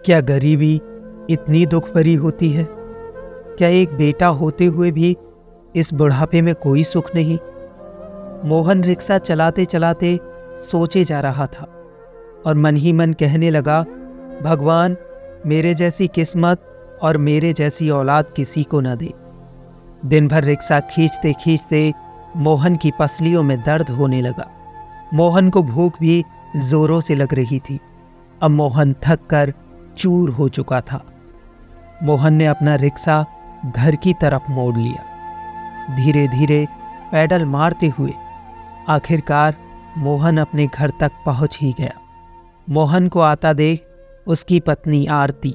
क्या गरीबी इतनी दुख भरी होती है? क्या एक बेटा होते हुए भी इस बुढ़ापे में कोई सुख नहीं? मोहन रिक्शा चलाते चलाते सोचे जा रहा था और मन ही मन कहने लगा, भगवान मेरे जैसी किस्मत और मेरे जैसी औलाद किसी को न दे। दिन भर रिक्शा खींचते खींचते मोहन की पसलियों में दर्द होने लगा। मोहन को भूख भी जोरों से लग रही थी। अब मोहन थक कर चूर हो चुका था। मोहन ने अपना रिक्शा घर की तरफ मोड़ लिया। धीरे धीरे पैडल मारते हुए आखिरकार मोहन अपने घर तक पहुंच ही गया। मोहन को आता देख उसकी पत्नी आरती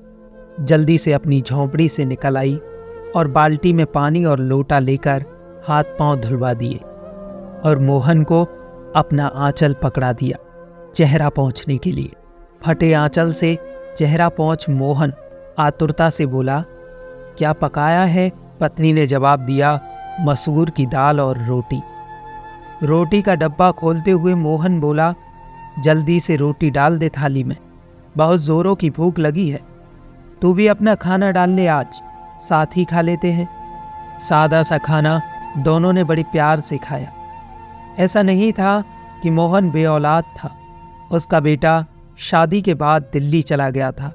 जल्दी से अपनी झोंपड़ी से निकल आई और बाल्टी में पानी और लोटा लेकर हाथ पांव धुलवा दिए और मोहन को अपना आंचल पकड़ा दिया चेहरा पोंछने के लिए। फटे आंचल से चेहरा पोंछ मोहन आतुरता से बोला, क्या पकाया है? पत्नी ने जवाब दिया, मसूर की दाल और रोटी। रोटी का डब्बा खोलते हुए मोहन बोला, जल्दी से रोटी डाल दे थाली में, बहुत जोरों की भूख लगी है। तू भी अपना खाना डाल ले, आज साथ ही खा लेते हैं। सादा सा खाना दोनों ने बड़े प्यार से खाया। ऐसा नहीं था कि मोहन बेऔलाद था। उसका बेटा शादी के बाद दिल्ली चला गया था,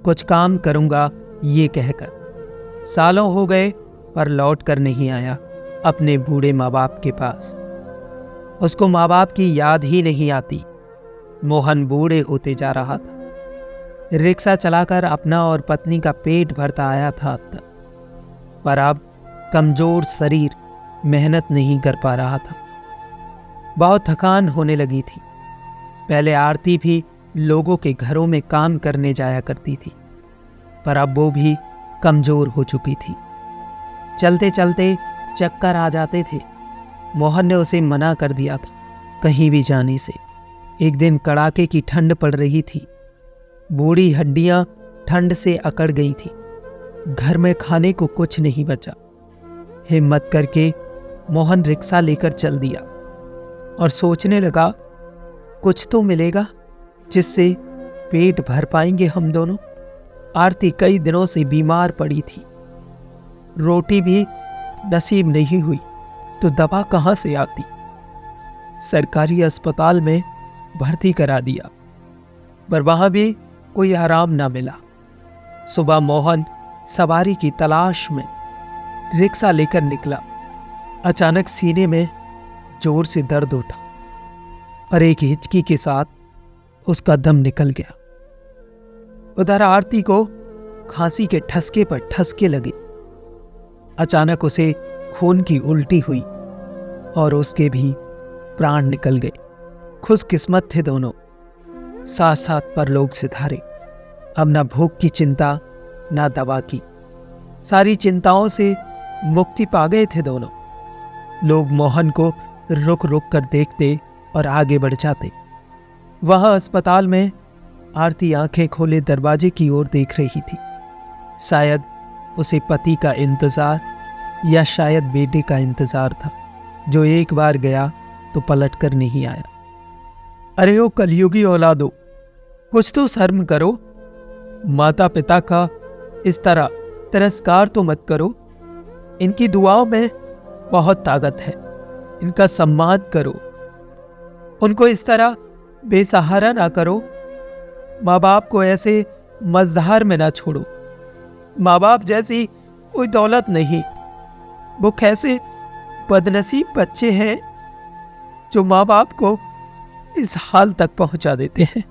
कुछ काम करूंगा ये कहकर। सालों हो गए पर लौट कर नहीं आया अपने बूढ़े माँ बाप के पास। उसको माँ बाप की याद ही नहीं आती। मोहन बूढ़े होते जा रहा था। रिक्शा चलाकर अपना और पत्नी का पेट भरता आया था अब तक, पर अब कमजोर शरीर मेहनत नहीं कर पा रहा था। बहुत थकान होने लगी थी। पहले आरती भी लोगों के घरों में काम करने जाया करती थी, पर अब वो भी कमजोर हो चुकी थी। चलते चलते चक्कर आ जाते थे। मोहन ने उसे मना कर दिया था कहीं भी जाने से। एक दिन कड़ाके की ठंड पड़ रही थी। बूढ़ी हड्डियां ठंड से अकड़ गई थी। घर में खाने को कुछ नहीं बचा। हिम्मत करके मोहन रिक्शा लेकर चल दिया और सोचने लगा, कुछ तो मिलेगा जिससे पेट भर पाएंगे हम दोनों। आरती कई दिनों से बीमार पड़ी थी। रोटी भी नसीब नहीं हुई तो दवा कहां से आती। सरकारी अस्पताल में भर्ती करा दिया, पर वहां भी कोई आराम ना मिला। सुबह मोहन सवारी की तलाश में रिक्शा लेकर निकला। अचानक सीने में जोर से दर्द उठा और एक हिचकी के साथ उसका दम निकल गया। उधर आरती को खांसी के ठसके पर ठसके लगे। अचानक उसे खून की उल्टी हुई और उसके भी प्राण निकल गए। खुशकिस्मत थे दोनों, साथ साथ परलोक सिधारे। अब ना भूख की चिंता ना दवा की, सारी चिंताओं से मुक्ति पा गए थे दोनों। लोग मोहन को रुक रुक कर देखते और आगे बढ़ जाते। वहां अस्पताल में आरती आंखें खोले दरवाजे की ओर देख रही थी। शायद उसे पति का इंतजार या शायद बेटे का इंतजार था, जो एक बार गया तो पलट कर नहीं आया। अरे ओ कलयुगी औलादो, कुछ तो शर्म करो। माता पिता का इस तरह तिरस्कार तो मत करो। इनकी दुआओं में बहुत ताकत है, इनका सम्मान करो। उनको इस तरह बेसहारा ना करो। माँ बाप को ऐसे मझधार में ना छोड़ो। माँ बाप जैसी कोई दौलत नहीं। वो कैसे बदनसीब बच्चे हैं जो माँ बाप को इस हाल तक पहुंचा देते हैं।